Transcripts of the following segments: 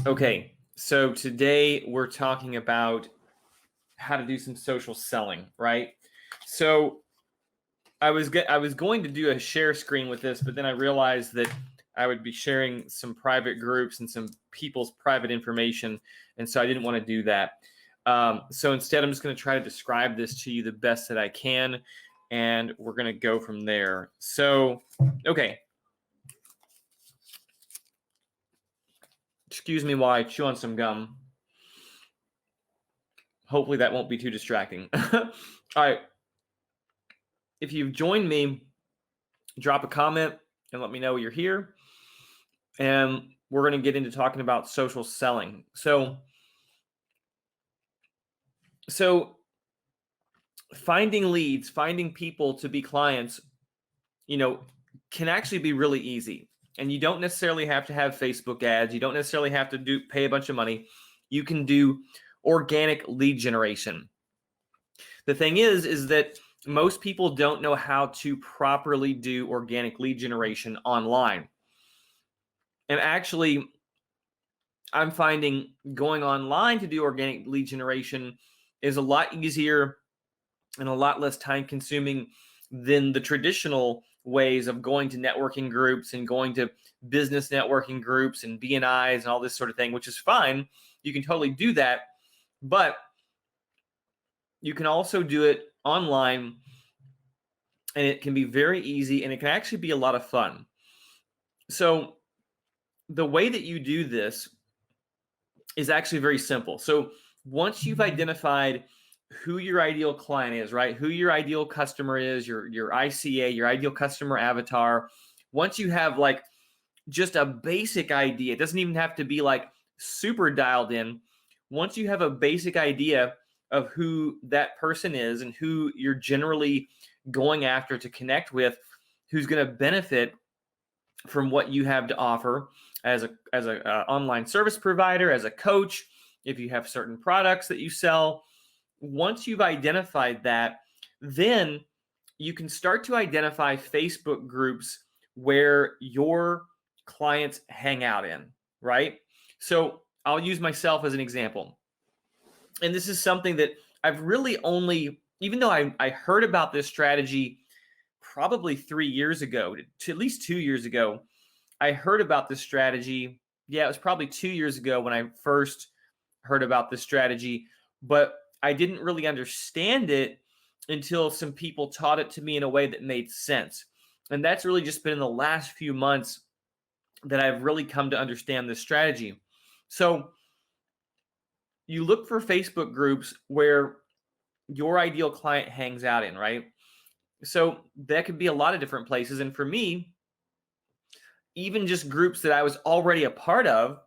Okay, so today we're talking about how to do some social selling, right? So I was going to do a share screen with this, but then I realized that I would be sharing some private groups and some people's private information, and so I didn't want to do that. So instead, I'm just going to try to describe this to you the best that I can, and we're going to go from there. So, okay. Excuse me while I chew on some gum. Hopefully that won't be too distracting. All right. If you've joined me, drop a comment and let me know you're here. And we're going to get into talking about social selling. So finding leads, finding people to be clients, can actually be really easy. And you don't necessarily have to have Facebook ads. You don't necessarily have to pay a bunch of money. You can do organic lead generation. The thing is that most people don't know how to properly do organic lead generation online. And actually, I'm finding going online to do organic lead generation is a lot easier and a lot less time consuming than the traditional ways of going to networking groups and going to business networking groups and BNIs and all this sort of thing, which is fine. You can totally do that, but you can also do it online, and it can be very easy, and it can actually be a lot of fun. So the way that you do this is actually very simple. So once you've identified who your ideal client is, right? Who your ideal customer is, your ICA, your ideal customer avatar. Once you have like just a basic idea, it doesn't even have to be like super dialed in. Once you have a basic idea of who that person is and who you're generally going after to connect with, who's going to benefit from what you have to offer as a online service provider, as a coach, if you have certain products that you sell. Once you've identified that, then you can start to identify Facebook groups where your clients hang out in, right? So I'll use myself as an example. And this is something that I've really only, even though I heard about this strategy probably 3 years ago, to at least 2 years ago, I heard about this strategy. Yeah, it was probably 2 years ago when I first heard about this strategy, but I didn't really understand it until some people taught it to me in a way that made sense. And that's really just been in the last few months that I've really come to understand this strategy. So you look for Facebook groups where your ideal client hangs out in, right? So that could be a lot of different places. And for me, even just groups that I was already a part of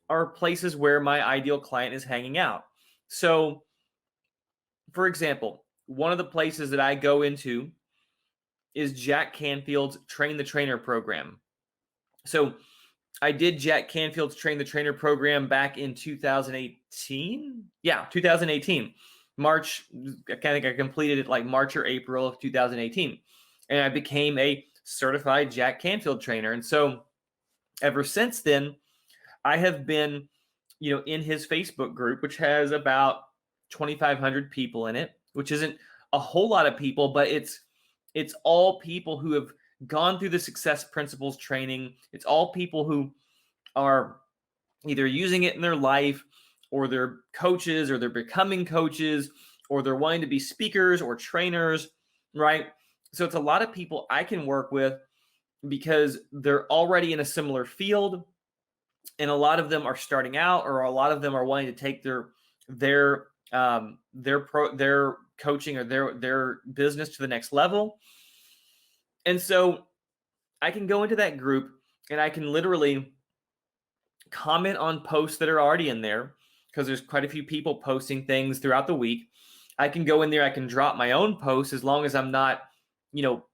are places where my ideal client is hanging out. So, for example, one of the places that I go into is Jack Canfield's Train the Trainer program. So I did Jack Canfield's Train the Trainer program back in 2018. Yeah, 2018. March, I think I completed it like March or April of 2018. And I became a certified Jack Canfield trainer. And so ever since then, I have been, in his Facebook group, which has about 2,500 people in it, which isn't a whole lot of people, but it's all people who have gone through the Success Principles training. It's all people who are either using it in their life, or they're coaches, or they're becoming coaches, or they're wanting to be speakers or trainers, right? So it's a lot of people I can work with because they're already in a similar field, and a lot of them are starting out, or a lot of them are wanting to take their coaching or their business to the next level. And so I can go into that group and I can literally comment on posts that are already in there, because there's quite a few people posting things throughout the week. I can go in there, I can drop my own posts, as long as I'm not,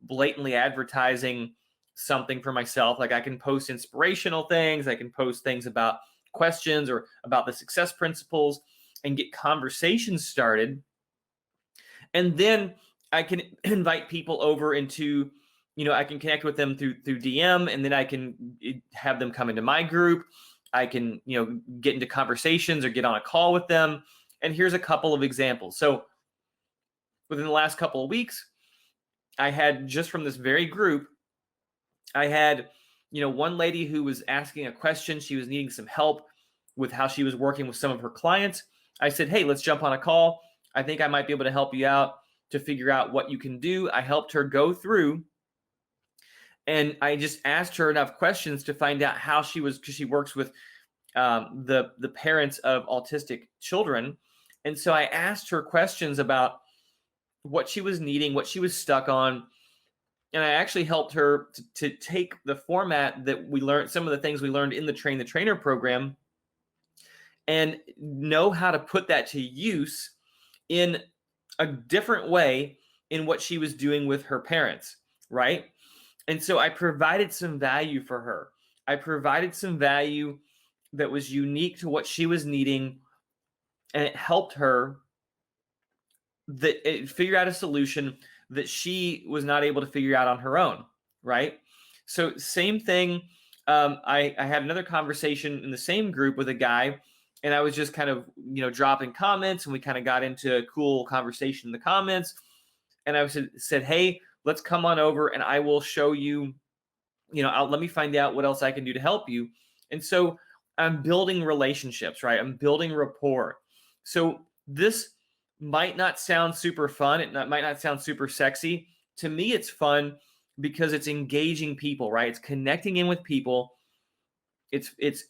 blatantly advertising something for myself. Like I can post inspirational things, I can post things about questions or about the success principles and get conversations started. And then I can invite people over into, I can connect with them through DM, and then I can have them come into my group, I can, get into conversations or get on a call with them. And here's a couple of examples. So within the last couple of weeks, I had, just from this very group, I had, one lady who was asking a question. She was needing some help with how she was working with some of her clients. I said, hey, let's jump on a call. I think I might be able to help you out to figure out what you can do. I helped her go through, and I just asked her enough questions to find out how she was, because she works with the parents of autistic children. And so I asked her questions about what she was needing, what she was stuck on. And I actually helped her to take the format that we learned, some of the things we learned in the Train the Trainer program, and know how to put that to use in a different way in what she was doing with her parents, right? And so I provided some value for her. I provided some value that was unique to what she was needing, and it helped her figure out a solution that she was not able to figure out on her own, right? So same thing. I had another conversation in the same group with a guy, and I was just kind of, dropping comments, and we kind of got into a cool conversation in the comments. And I said, hey, let's come on over and I will show you, let me find out what else I can do to help you. And so I'm building relationships, right? I'm building rapport. So this might not sound super fun. It might not sound super sexy. To me, it's fun because it's engaging people, right? It's connecting in with people. It's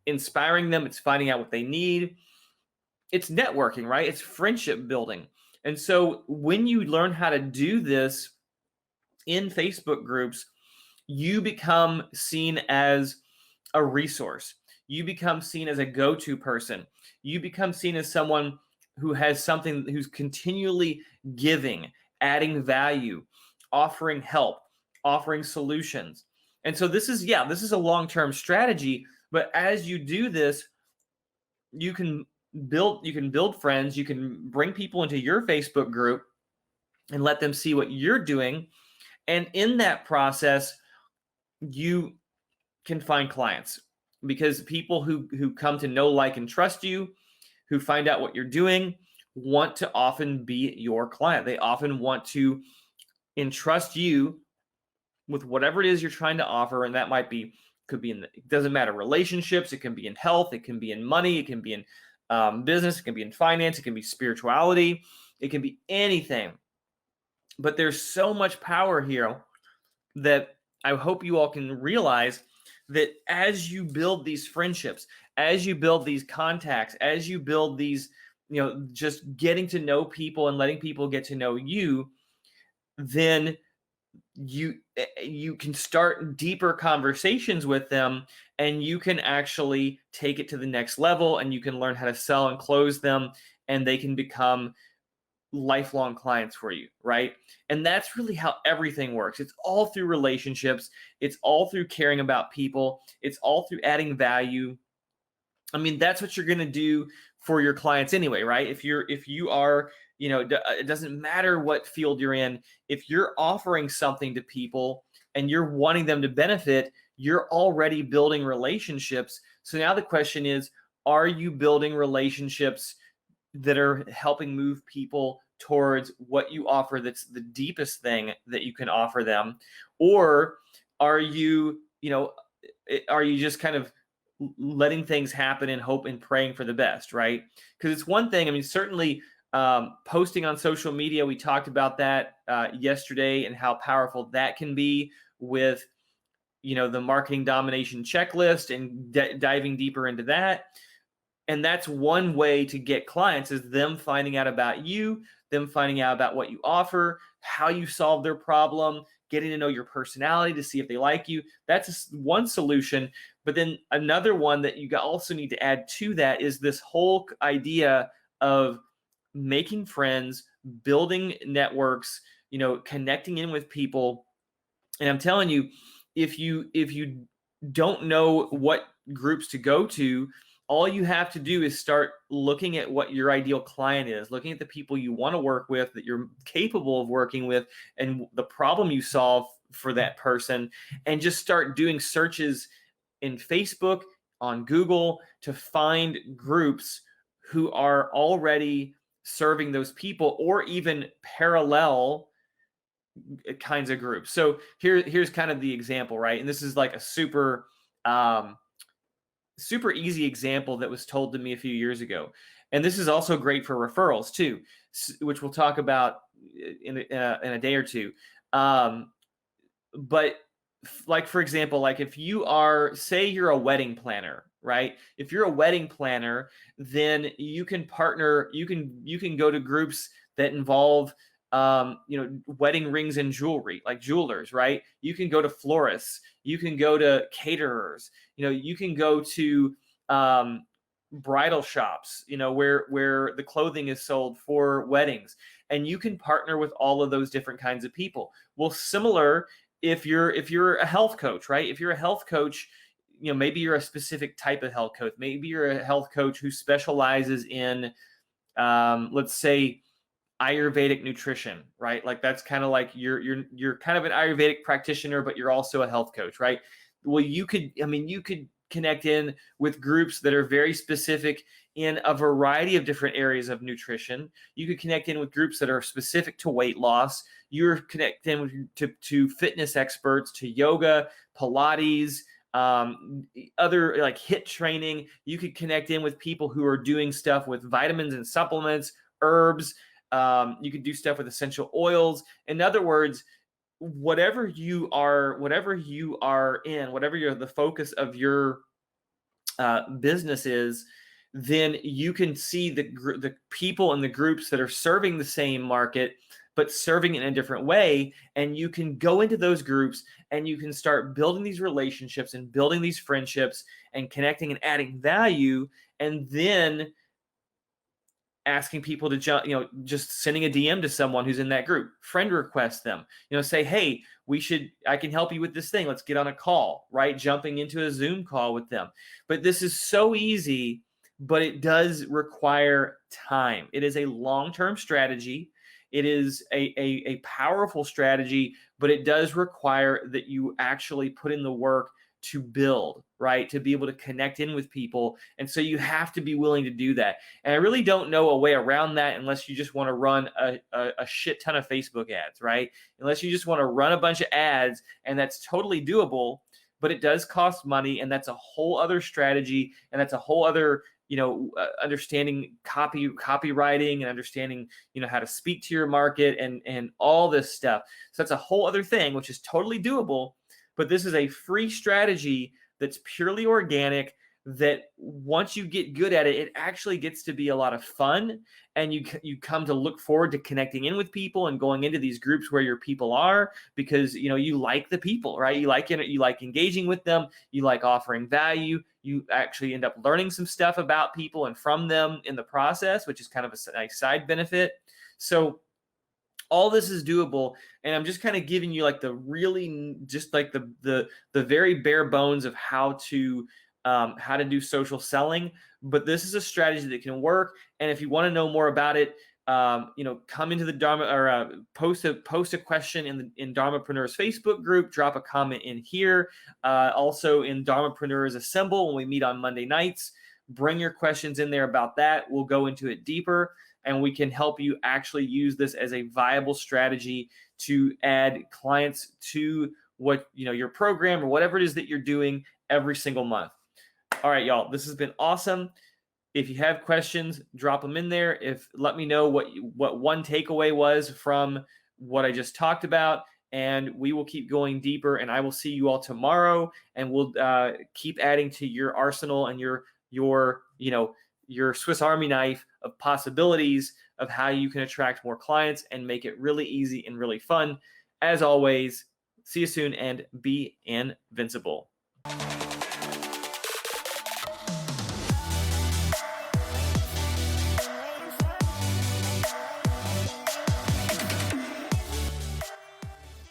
inspiring them. It's finding out what they need. It's networking, right? It's friendship building. And so when you learn how to do this in Facebook groups, you become seen as a resource. You become seen as a go-to person. You become seen as someone who has something, who's continually giving, adding value, offering help, offering solutions. And so this is a long-term strategy, but as you do this, you can build friends, you can bring people into your Facebook group and let them see what you're doing. And in that process, you can find clients, because people who come to know, like, and trust you, who find out what you're doing, want to often be your client. They often want to entrust you with whatever it is you're trying to offer. And that could be it doesn't matter, relationships, it can be in health, it can be in money, it can be in business, it can be in finance, it can be spirituality, it can be anything. But there's so much power here that I hope you all can realize that as you build these friendships, as you build these contacts, as you build these, just getting to know people and letting people get to know you, then you can start deeper conversations with them, and you can actually take it to the next level, and you can learn how to sell and close them, and they can become lifelong clients for you, right? And that's really how everything works. It's all through relationships. It's all through caring about people. It's all through adding value. I mean, that's what you're going to do for your clients anyway, right? If you are, it doesn't matter what field you're in. If you're offering something to people and you're wanting them to benefit, you're already building relationships. So now the question is, are you building relationships that are helping move people towards what you offer, that's the deepest thing that you can offer them? Or are you just kind of letting things happen and hope and praying for the best, right? Because it's one thing, I mean, certainly posting on social media, we talked about that yesterday, and how powerful that can be with the marketing domination checklist, and diving deeper into that. And that's one way to get clients, is them finding out about you, them finding out about what you offer, how you solve their problem, getting to know your personality to see if they like you. That's one solution. But then another one that you also need to add to that is this whole idea of making friends, building networks, connecting in with people. And I'm telling you, if you don't know what groups to go to, all you have to do is start looking at what your ideal client is, looking at the people you want to work with, that you're capable of working with, and the problem you solve for that person, and just start doing searches in Facebook, on Google to find groups who are already serving those people, or even parallel kinds of groups. So here's kind of the example, right? And this is like a super easy example that was told to me a few years ago. And this is also great for referrals too, which we'll talk about in a day or two. But like, for example, like if you are, say you're a wedding planner, right? If you're a wedding planner, then you can partner, you can go to groups that involve wedding rings and jewelry, like jewelers, right? You can go to florists, you can go to caterers, you can go to bridal shops, where the clothing is sold for weddings, and you can partner with all of those different kinds of people. Well, similar, if you're a health coach, right? If you're a health coach, maybe you're a specific type of health coach. Maybe you're a health coach who specializes in, let's say, Ayurvedic nutrition, right? Like that's kind of like you're kind of an Ayurvedic practitioner, but you're also a health coach, right? Well, you could connect in with groups that are very specific in a variety of different areas of nutrition. You could connect in with groups that are specific to weight loss. You're connecting to fitness experts, to yoga, Pilates, other like HIIT training. You could connect in with people who are doing stuff with vitamins and supplements, herbs. You could do stuff with essential oils. In other words, whatever you are in, whatever the focus of your business is, then you can see the people and the groups that are serving the same market, but serving it in a different way. And you can go into those groups and you can start building these relationships and building these friendships and connecting and adding value. And then asking people to just sending a DM to someone who's in that group, friend request them, say, hey, I can help you with this thing. Let's get on a call, right? Jumping into a Zoom call with them. But this is so easy, but it does require time. It is a long-term strategy. It is a powerful strategy, but it does require that you actually put in the work to build, right? To be able to connect in with people. And so you have to be willing to do that. And I really don't know a way around that unless you just want to run a shit ton of Facebook ads, right? Unless you just want to run a bunch of ads, and that's totally doable, but it does cost money, and that's a whole other strategy, and that's a whole other understanding copywriting, and understanding how to speak to your market, and all this stuff. So that's a whole other thing, which is totally doable. But this is a free strategy that's purely organic, that once you get good at it, it actually gets to be a lot of fun. And you come to look forward to connecting in with people and going into these groups where your people are, because you like the people, right? You like engaging with them. You like offering value. You actually end up learning some stuff about people and from them in the process, which is kind of a nice side benefit. So all this is doable, and I'm just kind of giving you like the very bare bones of how to do social selling. But this is a strategy that can work. And if you want to know more about it, come into the Dharma, or post a question in Dharmapreneurs Facebook group. Drop a comment in here. Also in Dharmapreneurs Assemble when we meet on Monday nights. Bring your questions in there about that. We'll go into it deeper, and we can help you actually use this as a viable strategy to add clients to what your program or whatever it is that you're doing every single month. All right, y'all, this has been awesome. If you have questions, drop them in there. Let me know what one takeaway was from what I just talked about, and we will keep going deeper. And I will see you all tomorrow, and we'll keep adding to your arsenal and your Swiss Army knife of possibilities of how you can attract more clients and make it really easy and really fun. As always, see you soon, and be invincible.